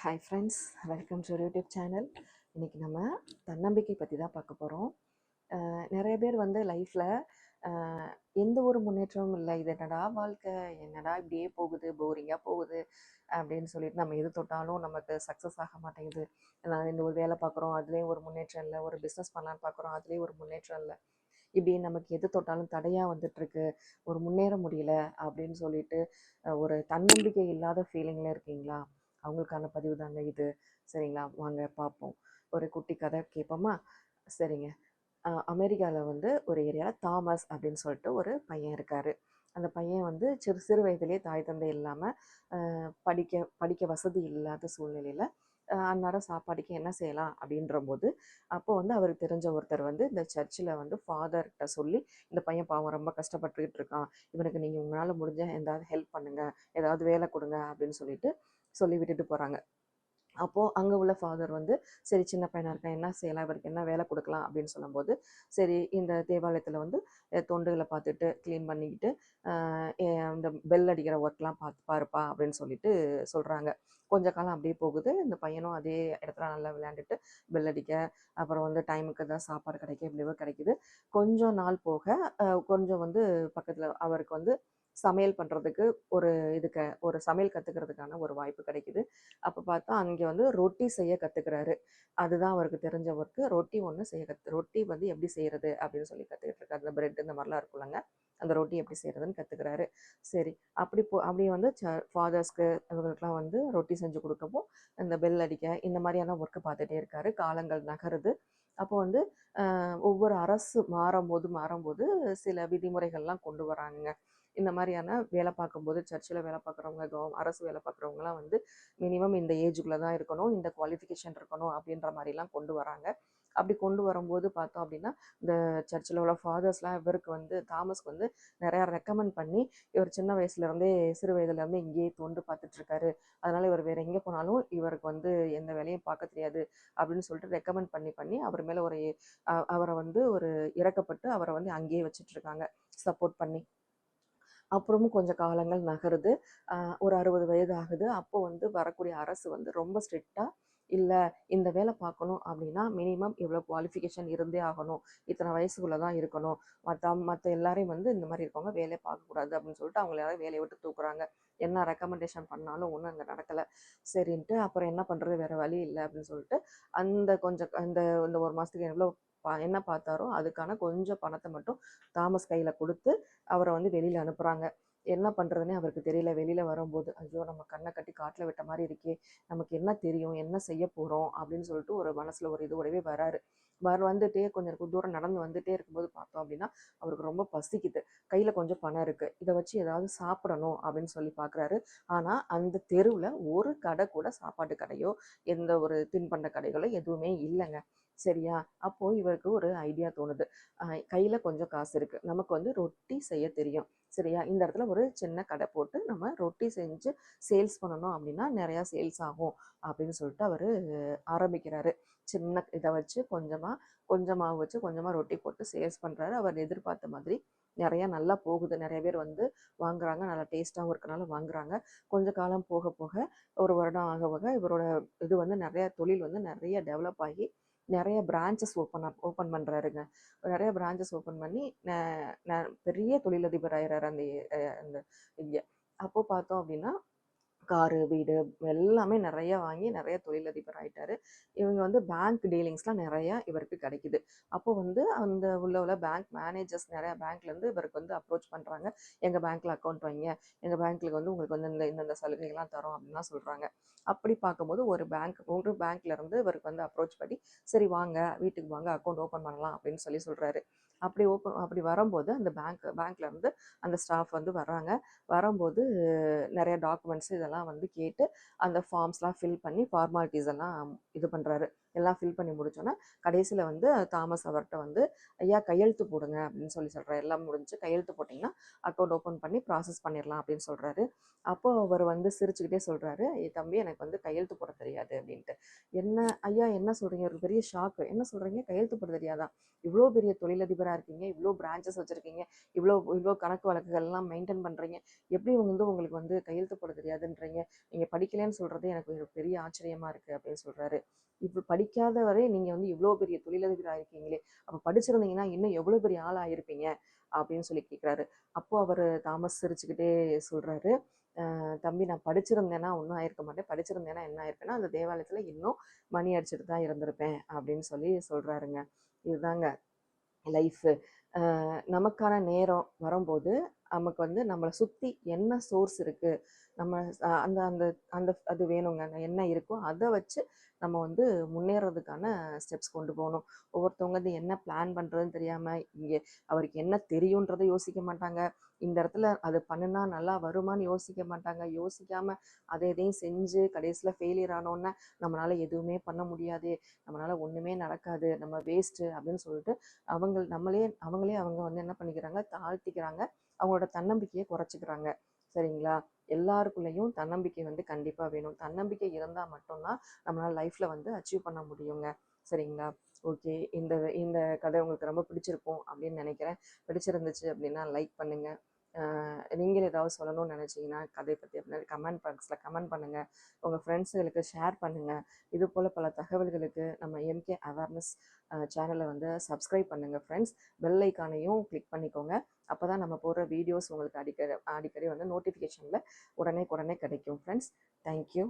Hi friends, welcome to YouTube channel. இன்றைக்கி நம்ம தன்னம்பிக்கை பற்றி தான் பார்க்க போகிறோம். நிறைய பேர் வந்து லைஃப்பில் எந்த ஒரு முன்னேற்றமும் இல்லை, இது என்னடா வாழ்க்கை, என்னடா இப்படியே போகுது, போரிங்காக போகுது அப்படின்னு சொல்லிட்டு நம்ம எது தொட்டாலும் நமக்கு சக்ஸஸ் ஆக மாட்டேங்குது. நான் இந்த ஒரு வேலை பார்க்குறோம், அதுலேயும் ஒரு முன்னேற்றம் இல்லை, ஒரு பிஸ்னஸ் பண்ணலான்னு பார்க்குறோம், அதுலேயும் ஒரு முன்னேற்றம் இல்லை, இப்படி நமக்கு எது தொட்டாலும் தடையாக வந்துட்டுருக்கு, ஒரு முன்னேற முடியல அப்படின்னு சொல்லிட்டு ஒரு தன்னம்பிக்கை இல்லாத ஃபீலிங்கில் இருக்கீங்களா? அவங்களுக்கான பதிவு தாங்க இது. சரிங்களா, வாங்க பார்ப்போம். ஒரு குட்டி கதை கேட்போமா? சரிங்க. அமெரிக்காவில் வந்து ஒரு ஏரியாவில் தாமஸ் அப்படின்னு சொல்லிட்டு ஒரு பையன் இருக்கார். அந்த பையன் வந்து சிறு சிறு வயதிலே தாய் தந்தை இல்லாமல் படிக்க படிக்க வசதி இல்லாத சூழ்நிலையில் அன்னாடம் சாப்பாடுக்கு என்ன செய்யலாம் அப்படின்ற போது, அப்போ வந்து அவருக்கு தெரிஞ்ச ஒருத்தர் வந்து இந்த சர்ச்சில் வந்து ஃபாதர்கிட்ட சொல்லி, இந்த பையன் பாவம் ரொம்ப கஷ்டப்பட்டுக்கிட்டு இருக்கான், இவனுக்கு நீங்கள் உங்களால் முடிஞ்ச ஏதாவது ஹெல்ப் பண்ணுங்கள், ஏதாவது வேலை கொடுங்க அப்படின்னு சொல்லி விட்டுட்டு போகிறாங்க. அப்போது அங்கே உள்ள ஃபாதர் வந்து, சரி சின்ன பையனாக இருக்கேன், என்ன செய்யலாம், இவருக்கு என்ன வேலை கொடுக்கலாம் அப்படின்னு சொல்லும்போது, சரி இந்த தேவாலயத்தில் வந்து தொண்டுகளை பார்த்துட்டு க்ளீன் பண்ணிக்கிட்டு இந்த பெல் அடிக்கிற ஒர்க்லாம் பாருப்பா அப்படின்னு சொல்லிட்டு சொல்கிறாங்க. கொஞ்ச காலம் அப்படியே போகுது. இந்த பையனும் அதே இடத்துல நல்லா விளையாண்டுட்டு பெல் அடிக்க, அப்புறம் வந்து டைமுக்கு தான் சாப்பாடு கிடைக்க, இப்படியோ கிடைக்குது. கொஞ்சம் நாள் போக கொஞ்சம் வந்து பக்கத்தில் அவருக்கு வந்து சமையல் பண்ணுறதுக்கு ஒரு சமையல் கற்றுக்கிறதுக்கான ஒரு வாய்ப்பு கிடைக்குது. அப்போ பார்த்தா அங்கே வந்து ரொட்டி செய்ய கற்றுக்கிறாரு. அதுதான் அவருக்கு தெரிஞ்ச ஒர்க்கு. ரொட்டி ஒன்று ரொட்டி வந்து எப்படி செய்கிறது அப்படின்னு சொல்லி கற்றுக்கிட்டு இருக்காரு. அந்த பிரெட் இந்த மாதிரிலாம் இருக்குல்லங்க, அந்த ரொட்டி எப்படி செய்கிறதுன்னு கற்றுக்கிறாரு. சரி, அப்படி வந்து ஃபாதர்ஸ்க்கு இவங்களுக்குலாம் வந்து ரொட்டி செஞ்சு கொடுக்கவும், இந்த பெல் அடிக்க இந்த மாதிரியான ஒர்க்கு பார்த்துட்டே இருக்காரு. காலங்கள் நகருது. அப்போ வந்து ஒவ்வொரு அரசு மாறும்போது சில விதிமுறைகள்லாம் கொண்டு வராங்க. இந்த மாதிரியான வேலை பார்க்கும்போது, சர்ச்சில் வேலை பார்க்குறவங்க, அரசு வேலை பார்க்குறவங்கலாம் வந்து மினிமம் இந்த ஏஜுக்குள்ளே தான் இருக்கணும், இந்த குவாலிஃபிகேஷன் இருக்கணும் அப்படின்ற மாதிரிலாம் கொண்டு வராங்க. அப்படி கொண்டு வரும்போது பார்த்தோம் அப்படின்னா, இந்த சர்ச்சில் உள்ள ஃபாதர்ஸ்லாம் இவருக்கு வந்து தாமஸ்க்கு வந்து நிறையா ரெக்கமெண்ட் பண்ணி, இவர் சின்ன வயசுலேருந்தே சிறு வயதுலேருந்தே இங்கேயே தொண்டு பார்த்துட்ருக்காரு, அதனால் இவர் வேறு எங்கே போனாலும் இவருக்கு வந்து எந்த வேலையும் பார்க்க தெரியாது அப்படின்னு சொல்லிட்டு ரெக்கமெண்ட் பண்ணி அவர் மேலே அவரை வந்து ஒரு இறக்கப்பட்டு அவரை வந்து அங்கேயே வச்சிட்ருக்காங்க, சப்போர்ட் பண்ணி. அப்புறமும் கொஞ்சம் காலங்கள் நகருது. ஒரு 60 வயது ஆகுது. அப்போ வந்து வரக்கூடிய அரசு வந்து ரொம்ப ஸ்ட்ரிக்டாக, இல்லை இந்த வேலை பார்க்கணும் அப்படின்னா மினிமம் இவ்வளோ குவாலிஃபிகேஷன் இருந்தே ஆகணும், இத்தனை வயசுக்குள்ளே தான் இருக்கணும், மற்ற எல்லாரையும் வந்து இந்த மாதிரி இருக்கவங்க வேலையை பார்க்கக்கூடாது அப்படின்னு சொல்லிட்டு அவங்கள யாராவது வேலையை விட்டு தூக்குறாங்க. என்ன ரெக்கமெண்டேஷன் பண்ணாலும் ஒன்றும் அங்கே நடக்கலை. சரின்ட்டு அப்புறம் என்ன பண்ணுறது, வேறு வழி இல்லை அப்படின்னு சொல்லிட்டு இந்த ஒரு மாதத்துக்கு என்ன பார்த்தாரோ அதுக்கான கொஞ்சம் பணத்தை மட்டும் தாமஸ் கையில் கொடுத்து அவரை வந்து வெளியில் அனுப்புகிறாங்க. என்ன பண்ணுறதுனே அவருக்கு தெரியல. வெளியில் வரும்போது, ஐயோ நம்ம கண்ணை கட்டி காட்டில் விட்ட மாதிரி இருக்கே, நமக்கு என்ன தெரியும், என்ன செய்ய போகிறோம் அப்படின்னு சொல்லிட்டு ஒரு மனசில் ஒரு இதோடவே வராரு. வந்துட்டே கொஞ்சம் தூரம் நடந்து வந்துட்டே இருக்கும்போது பார்த்தோம் அப்படின்னா, அவருக்கு ரொம்ப பசிக்குது. கையில் கொஞ்சம் பணம் இருக்குது, இதை வச்சு ஏதாவது சாப்பிடணும் அப்படின்னு சொல்லி பார்க்குறாரு. ஆனால் அந்த தெருவில் ஒரு கடை கூட, சாப்பாட்டு கடையோ எந்த ஒரு தின்பண்ட கடைகளோ எதுவுமே இல்லைங்க. சரியா, அப்போது இவருக்கு ஒரு ஐடியா தோணுது. கையில் கொஞ்சம் காசு இருக்குது, நமக்கு வந்து ரொட்டி செய்ய தெரியும், சரியா, இந்த இடத்துல ஒரு சின்ன கடை போட்டு நம்ம ரொட்டி செஞ்சு சேல்ஸ் பண்ணணும் அப்படின்னா நிறையா சேல்ஸ் ஆகும் அப்படின்னு சொல்லிட்டு அவர் ஆரம்பிக்கிறாரு. சின்ன இதை வச்சு கொஞ்சமாக வச்சு கொஞ்சமாக ரொட்டி போட்டு சேல்ஸ் பண்ணுறாரு. அவர் எதிர்பார்த்த மாதிரி நிறையா நல்லா போகுது. நிறைய பேர் வந்து வாங்குறாங்க, நல்லா டேஸ்ட்டாகவும் இருக்கனால வாங்குறாங்க. கொஞ்சம் காலம் போக போக, ஒரு வருடம் ஆக இவரோட இது வந்து தொழில் வந்து நிறைய டெவலப் ஆகி நிறைய பிரான்ச்சஸ் ஓப்பன் பண்ணுறாருங்க. நிறைய பிரான்ச்சஸ் ஓப்பன் பண்ணி பெரிய தொழிலதிபர் ஆயிடுறாரு அந்த இங்கே. அப்போது பார்த்தோம் அப்படின்னா, காரு, வீடு எல்லாமே நிறைய வாங்கி நிறைய தொழிலதிபர் ஆகிட்டாரு. இவங்க வந்து பேங்க் டீலிங்ஸ்லாம் நிறையா இவருக்கு கிடைக்குது. அப்போ வந்து அந்த உள்ள பேங்க் மேனேஜர்ஸ் நிறையா பேங்க்லேருந்து இவருக்கு வந்து அப்ரோச் பண்ணுறாங்க. எங்கள் பேங்க்கில் அக்கௌண்ட் வைங்க, எங்கள் பேங்க்கில் வந்து உங்களுக்கு வந்து இந்த சலுகைகள்லாம் தரோம் அப்படின்லாம் சொல்கிறாங்க. அப்படி பார்க்கும்போது ஒரு பேங்க்லேருந்து இவருக்கு வந்து அப்ரோச் பண்ணி, சரி வாங்க வீட்டுக்கு வாங்க அக்கௌண்ட் ஓப்பன் பண்ணலாம் அப்படின்னு சொல்கிறாரு. அப்படி வரும்போது அந்த பேங்க்லேருந்து அந்த ஸ்டாஃப் வந்து வரும்போது நிறைய டாக்குமெண்ட்ஸ் இதெல்லாம் வந்து கேட்டு அந்த ஃபார்ம்ஸ்லாம் ஃபில் பண்ணி ஃபார்மாலிட்டிஸ் எல்லாம் இது பண்ணுறாரு. எல்லாம் ஃபில் பண்ணி முடிச்சோன்னா கடைசியில் வந்து தாமஸ் அவர்கிட்ட வந்து ஐயா கையெழுத்து போடுங்க அப்படின்னு சொல்கிறாரு. எல்லாம் முடிஞ்சு கையெழுத்து போட்டிங்கன்னா அக்கௌண்ட் ஓப்பன் பண்ணி ப்ராசஸ் பண்ணிடலாம் அப்படின்னு சொல்கிறாரு. அப்போது அவர் வந்து சிரிச்சுக்கிட்டே சொல்கிறாரு, தம்பி எனக்கு வந்து கையெழுத்து போட தெரியாது அப்படின்ட்டு. என்ன ஐயா என்ன சொல்கிறீங்க? ஒரு பெரிய ஷாக்கு. என்ன சொல்கிறீங்க? கையெழுத்து போட தெரியாதா? இவ்வளோ பெரிய தொழிலதிபராக இருக்கீங்க, இவ்வளோ பிரான்ச்சஸ் வச்சுருக்கீங்க, இவ்வளோ இவ்வளோ கணக்கு வழக்குகள்லாம் மெயின்டைன் பண்ணுறீங்க, எப்படி வந்து உங்களுக்கு வந்து கையெழுத்து போட தெரியாதுன்றீங்க? நீங்கள் படிக்கலைன்னு சொல்கிறது எனக்கு ஒரு பெரிய ஆச்சரியமாக இருக்குது அப்படின்னு சொல்கிறாரு. இப்போ படிக்காத வரை நீங்கள் வந்து இவ்வளோ பெரிய தொழிலதிபராக இருக்கீங்களே, அப்போ படிச்சிருந்தீங்கன்னா இன்னும் எவ்வளோ பெரிய ஆளாக இருப்பீங்க அப்படின்னு சொல்லி கேட்குறாரு. அப்போ அவர் தாமஸ் சிரிச்சுக்கிட்டே சொல்கிறாரு, தம்பி நான் படிச்சிருந்தேன்னா ஒன்றும் ஆயிருக்க மாட்டேன், படிச்சிருந்தேன்னா என்ன ஆயிருப்பேன்னா அந்த தேவாலயத்தில் இன்னும் மணி அடிச்சுட்டு தான் இருந்திருப்பேன் அப்படின்னு சொல்லி சொல்கிறாருங்க. இதுதாங்க லைஃபு. நமக்கான நேரம் வரும்போது நமக்கு வந்து நம்மளை சுற்றி என்ன சோர்ஸ் இருக்குது, நம்ம அந்த அந்த அந்த அது வேணுங்க, என்ன இருக்கோ அதை வச்சு நம்ம வந்து முன்னேறதுக்கான ஸ்டெப்ஸ் கொண்டு போகணும். ஒவ்வொருத்தவங்க வந்து என்ன பிளான் பண்ணுறதுன்னு தெரியாமல் இங்கே அவருக்கு என்ன தெரியுன்றதை யோசிக்க மாட்டாங்க, இந்த இடத்துல அது பண்ணுனா நல்லா வருமானு யோசிக்க மாட்டாங்க, யோசிக்காமல் அதை எதையும் செஞ்சு கடைசியில் ஃபெயிலியர் ஆனோன்னே நம்மளால் எதுவுமே பண்ண முடியாது, நம்மளால் ஒன்றுமே நடக்காது, நம்ம வேஸ்ட்டு அப்படின்னு சொல்லிட்டு அவங்களே அவங்க வந்து என்ன பண்ணிக்கிறாங்க, தாழ்த்திக்கிறாங்க, அவங்களோட தன்னம்பிக்கையை குறைச்சிக்கிறாங்க. சரிங்களா? எல்லாருக்குள்ளேயும் தன்னம்பிக்கை வந்து கண்டிப்பாக வேணும். தன்னம்பிக்கை இருந்தால் மட்டும்தான் நம்மளால் லைஃப்பில் வந்து அச்சீவ் பண்ண முடியுங்க. சரிங்களா? ஓகே, இந்த இந்த கதை உங்களுக்கு ரொம்ப பிடிச்சிருக்கும் அப்படின்னு நினைக்கிறேன். பிடிச்சிருந்துச்சு அப்படின்னா லைக் பண்ணுங்கள். நீங்கள் ஏதாவது சொல்லணும்னு நினச்சிங்கன்னா கதை பற்றி அப்படின்னா கமெண்ட் பாக்ஸில் கமெண்ட் பண்ணுங்கள். உங்கள் ஃப்ரெண்ட்ஸுகளுக்கு ஷேர் பண்ணுங்கள். இது போல் பல தகவல்களுக்கு நம்ம எம்கே அவேர்னஸ் சேனலை வந்து சப்ஸ்கிரைப் பண்ணுங்கள் ஃப்ரெண்ட்ஸ். பெல் ஐக்கானையும் கிளிக் பண்ணிக்கோங்க. அப்போ தான் நம்ம போடுற வீடியோஸ் உங்களுக்கு அடிக்கடி வந்து நோட்டிஃபிகேஷனில் உடனே கிடைக்கும் ஃப்ரெண்ட்ஸ். தேங்க்யூ.